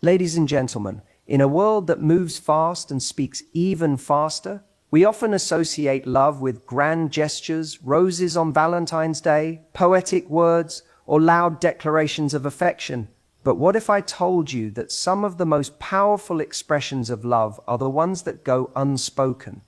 Ladies and gentlemen, in a world that moves fast and speaks even faster, we often associate love with grand gestures, roses on Valentine's Day, poetic words, or loud declarations of affection. But what if I told you that some of the most powerful expressions of love are the ones that go unspoken?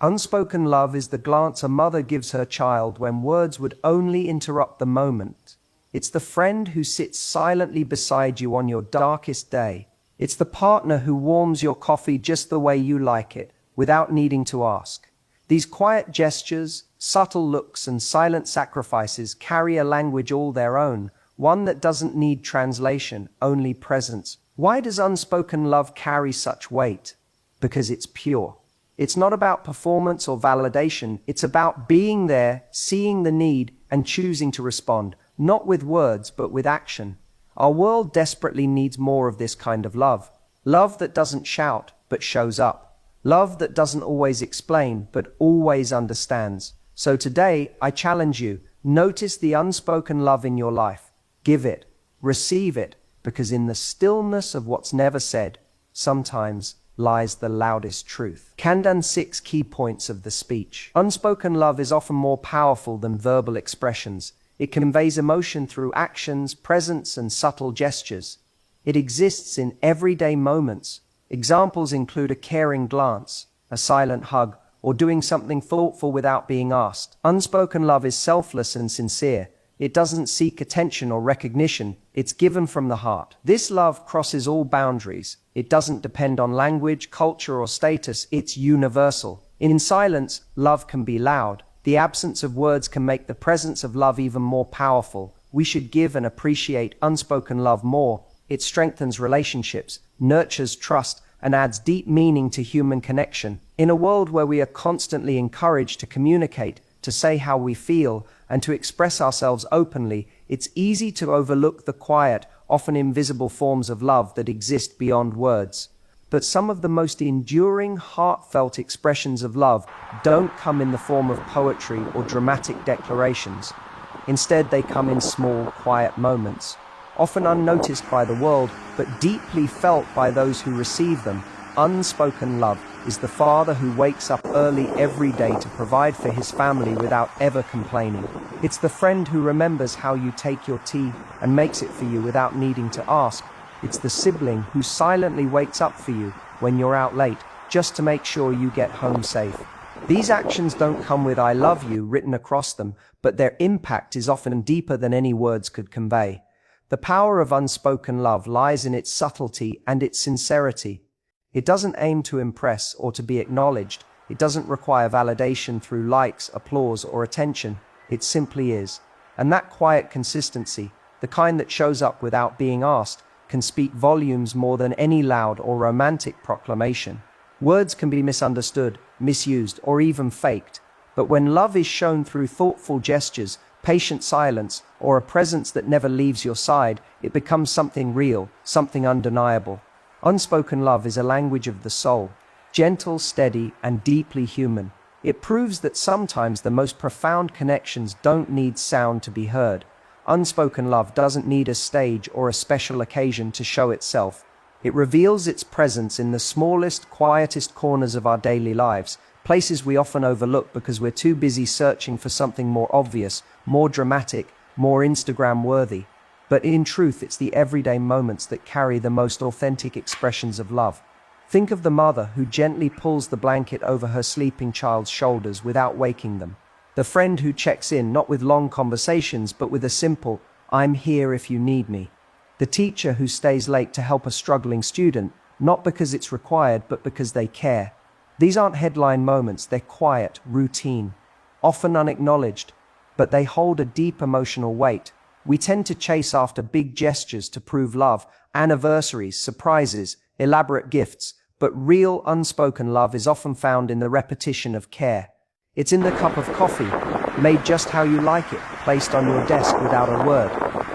Unspoken love is the glance a mother gives her child when words would only interrupt the moment. It's the friend who sits silently beside you on your darkest day. It's the partner who warms your coffee just the way you like it, without needing to ask. These quiet gestures, subtle looks, and silent sacrifices carry a language all their own, one that doesn't need translation, only presence. Why does unspoken love carry such weight? Because it's pure. It's not about performance or validation. It's about being there, seeing the need, and choosing to respond, not with words, but with action. Our world desperately needs more of this kind of love. Love that doesn't shout, but shows up. Love that doesn't always explain, but always understands. So today, I challenge you, notice the unspoken love in your life. Give it, receive it, because in the stillness of what's never said, sometimes lies the loudest truth. Kandan 6 key points of the speech. Unspoken love is often more powerful than verbal expressions. It conveys emotion through actions, presence, and subtle gestures. It exists in everyday moments. Examples include a caring glance, a silent hug, or doing something thoughtful without being asked. Unspoken love is selfless and sincere. It doesn't seek attention or recognition. It's given from the heart. This love crosses all boundaries. It doesn't depend on language, culture, or status. It's universal. In silence, love can be loud. The absence of words can make the presence of love even more powerful. We should give and appreciate unspoken love more. It strengthens relationships, nurtures trust, and adds deep meaning to human connection. In a world where we are constantly encouraged to communicate, to say how we feel, and to express ourselves openly, it's easy to overlook the quiet, often invisible forms of love that exist beyond words. But some of the most enduring, heartfelt expressions of love don't come in the form of poetry or dramatic declarations. Instead, they come in small, quiet moments, often unnoticed by the world, but deeply felt by those who receive them. Unspoken love is the father who wakes up early every day to provide for his family without ever complaining. It's the friend who remembers how you take your tea and makes it for you without needing to ask. It's the sibling who silently wakes up for you when you're out late, just to make sure you get home safe. These actions don't come with "I love you" written across them, but their impact is often deeper than any words could convey. The power of unspoken love lies in its subtlety and its sincerity. It doesn't aim to impress or to be acknowledged. It doesn't require validation through likes, applause, or attention. It simply is. And that quiet consistency, the kind that shows up without being asked, can speak volumes more than any loud or romantic proclamation. Words can be misunderstood, misused, or even faked. But when love is shown through thoughtful gestures, patient silence, or a presence that never leaves your side, it becomes something real, something undeniable. Unspoken love is a language of the soul, gentle, steady, and deeply human. It proves that sometimes the most profound connections don't need sound to be heard. Unspoken love doesn't need a stage or a special occasion to show itself. It reveals its presence in the smallest, quietest corners of our daily lives, places we often overlook because we're too busy searching for something more obvious, more dramatic, more Instagram-worthy. But in truth, it's the everyday moments that carry the most authentic expressions of love. Think of the mother who gently pulls the blanket over her sleeping child's shoulders without waking them. The friend who checks in not with long conversations, but with a simple, "I'm here if you need me." The teacher who stays late to help a struggling student, not because it's required, but because they care. These aren't headline moments, they're quiet, routine, often unacknowledged, but they hold a deep emotional weight. We tend to chase after big gestures to prove love, anniversaries, surprises, elaborate gifts, but real unspoken love is often found in the repetition of care. It's in the cup of coffee, made just how you like it, placed on your desk without a word.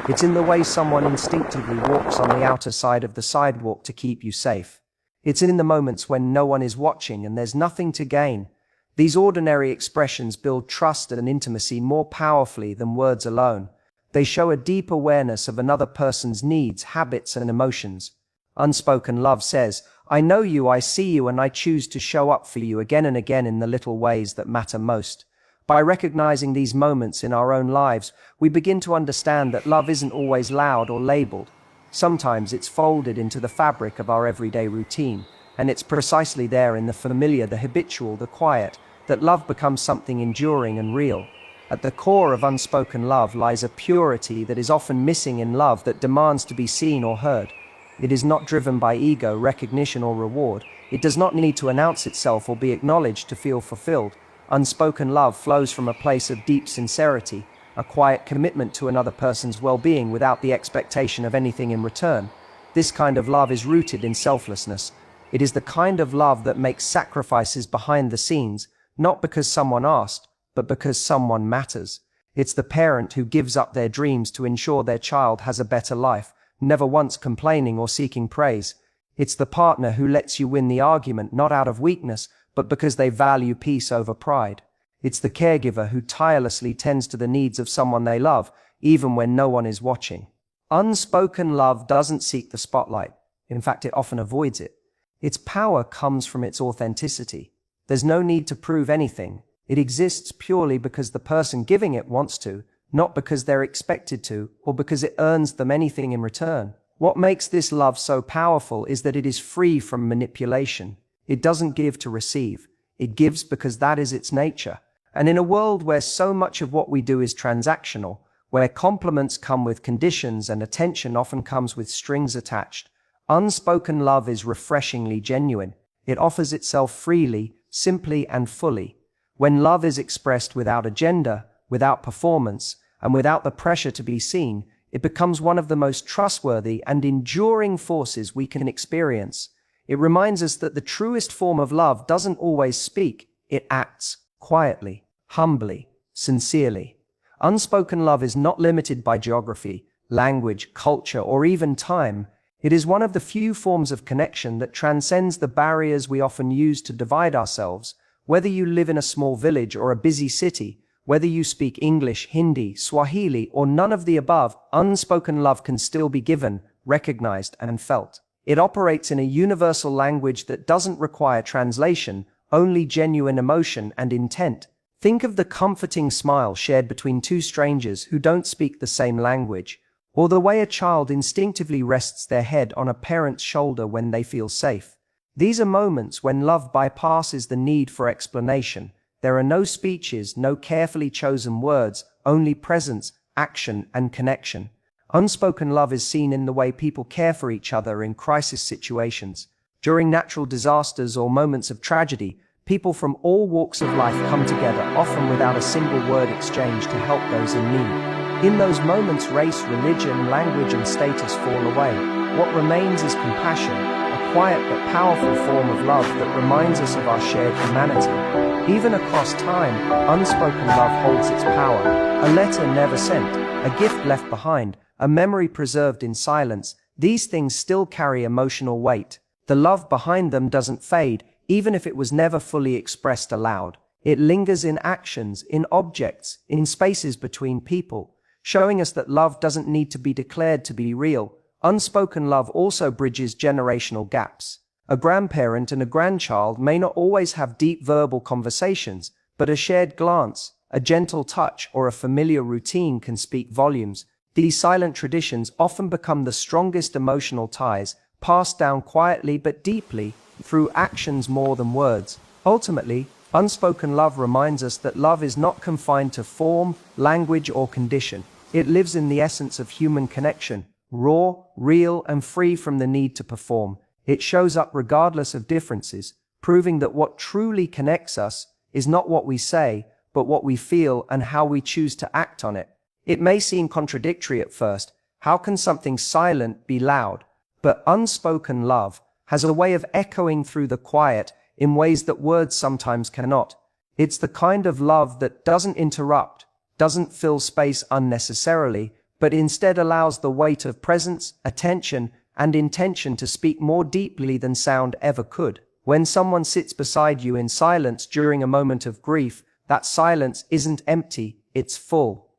It's in the way someone instinctively walks on the outer side of the sidewalk to keep you safe. It's in the moments when no one is watching and there's nothing to gain. These ordinary expressions build trust and intimacy more powerfully than words alone. They show a deep awareness of another person's needs, habits, and emotions. Unspoken love says, I know you, I see you, and I choose to show up for you again and again in the little ways that matter most. By recognizing these moments in our own lives, we begin to understand that love isn't always loud or labeled. Sometimes it's folded into the fabric of our everyday routine, and it's precisely there in the familiar, the habitual, the quiet, that love becomes something enduring and real. At the core of unspoken love lies a purity that is often missing in love that demands to be seen or heard. It is not driven by ego, recognition, or reward. It does not need to announce itself or be acknowledged to feel fulfilled. Unspoken love flows from a place of deep sincerity, a quiet commitment to another person's well-being without the expectation of anything in return. This kind of love is rooted in selflessness. It is the kind of love that makes sacrifices behind the scenes, not because someone asked, but because someone matters. It's the parent who gives up their dreams to ensure their child has a better life, never once complaining or seeking praise. It's the partner who lets you win the argument not out of weakness, but because they value peace over pride. It's the caregiver who tirelessly tends to the needs of someone they love, even when no one is watching. Unspoken love doesn't seek the spotlight. In fact, it often avoids it. Its power comes from its authenticity. There's no need to prove anything. It exists purely because the person giving it wants to, not because they're expected to, or because it earns them anything in return. What makes this love so powerful is that it is free from manipulation. It doesn't give to receive. It gives because that is its nature. And in a world where so much of what we do is transactional, where compliments come with conditions and attention often comes with strings attached, unspoken love is refreshingly genuine. It offers itself freely, simply, and fully. When love is expressed without agenda, without performance, and without the pressure to be seen, it becomes one of the most trustworthy and enduring forces we can experience. It reminds us that the truest form of love doesn't always speak, it acts quietly, humbly, sincerely. Unspoken love is not limited by geography, language, culture, or even time. It is one of the few forms of connection that transcends the barriers we often use to divide ourselves. Whether you live in a small village or a busy city, whether you speak English, Hindi, Swahili, or none of the above, unspoken love can still be given, recognized, and felt. It operates in a universal language that doesn't require translation, only genuine emotion and intent. Think of the comforting smile shared between two strangers who don't speak the same language, or the way a child instinctively rests their head on a parent's shoulder when they feel safe. These are moments when love bypasses the need for explanation. There are no speeches, no carefully chosen words, only presence, action, and connection. Unspoken love is seen in the way people care for each other in crisis situations. During natural disasters or moments of tragedy, people from all walks of life come together, often without a single word exchange, to help those in need. In those moments, race, religion, language, and status fall away. What remains is compassion, a quiet but powerful form of love that reminds us of our shared humanity. Even across time, unspoken love holds its power. A letter never sent, a gift left behind, a memory preserved in silence, these things still carry emotional weight. The love behind them doesn't fade, even if it was never fully expressed aloud. It lingers in actions, in objects, in spaces between people, showing us that love doesn't need to be declared to be real. Unspoken love also bridges generational gaps. A grandparent and a grandchild may not always have deep verbal conversations, but a shared glance, a gentle touch, or a familiar routine can speak volumes. These silent traditions often become the strongest emotional ties, passed down quietly but deeply, through actions more than words. Ultimately, unspoken love reminds us that love is not confined to form, language, or condition. It lives in the essence of human connection, raw, real, and free from the need to perform. It shows up regardless of differences, proving that what truly connects us is not what we say, but what we feel and how we choose to act on it. It may seem contradictory at first. How can something silent be loud? But unspoken love has a way of echoing through the quiet in ways that words sometimes cannot. It's the kind of love that doesn't interrupt, doesn't fill space unnecessarily, but instead allows the weight of presence, attention, and intention to speak more deeply than sound ever could. When someone sits beside you in silence during a moment of grief, that silence isn't empty, it's full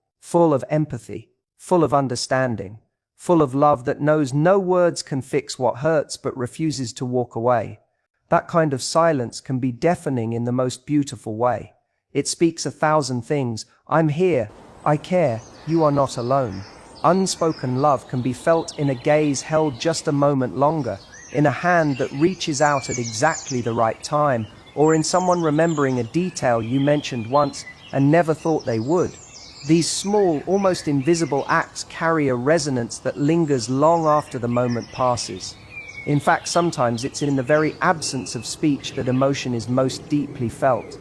of empathy, full of understanding, full of love that knows no words can fix what hurts but refuses to walk away. That kind of silence can be deafening in the most beautiful way. It speaks 1,000 things. I'm here. I care. You are not alone. Unspoken love can be felt in a gaze held just a moment longer, in a hand that reaches out at exactly the right time, or in someone remembering a detail you mentioned once and never thought they would. These small, almost invisible acts carry a resonance that lingers long after the moment passes. In fact, sometimes it's in the very absence of speech that emotion is most deeply felt.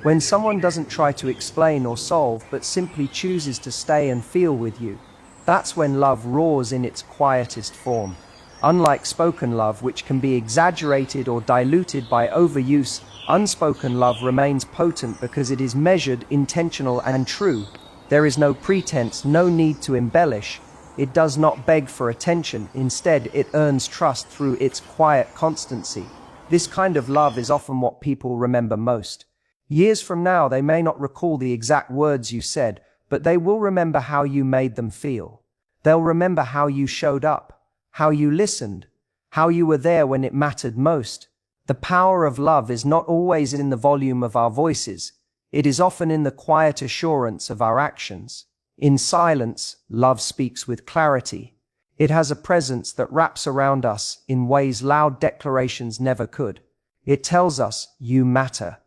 When someone doesn't try to explain or solve, but simply chooses to stay and feel with you, that's when love roars in its quietest form. Unlike spoken love, which can be exaggerated or diluted by overuse, unspoken love remains potent because it is measured, intentional, and true. There is no pretense, no need to embellish. It does not beg for attention. Instead, it earns trust through its quiet constancy. This kind of love is often what people remember most. Years from now, they may not recall the exact words you said, but they will remember how you made them feel. They'll remember how you showed up, how you listened, how you were there when it mattered most. The power of love is not always in the volume of our voices. It is often in the quiet assurance of our actions. In silence, love speaks with clarity. It has a presence that wraps around us in ways loud declarations never could. It tells us, you matter.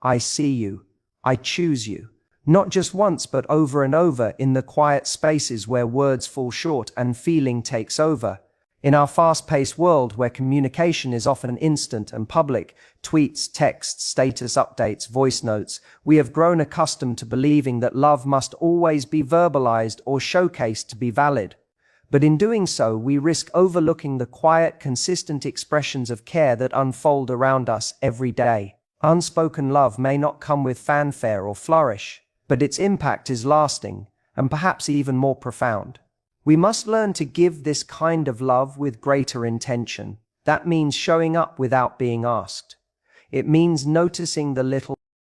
I see you. I choose you. Not just once, but over and over in the quiet spaces where words fall short and feeling takes over. In our fast-paced world where communication is often instant and public, tweets, texts, status updates, voice notes, we have grown accustomed to believing that love must always be verbalized or showcased to be valid. But in doing so, we risk overlooking the quiet, consistent expressions of care that unfold around us every day. Unspoken love may not come with fanfare or flourish, but its impact is lasting and perhaps even more profound. We must learn to give this kind of love with greater intention. That means showing up without being asked. It means noticing the little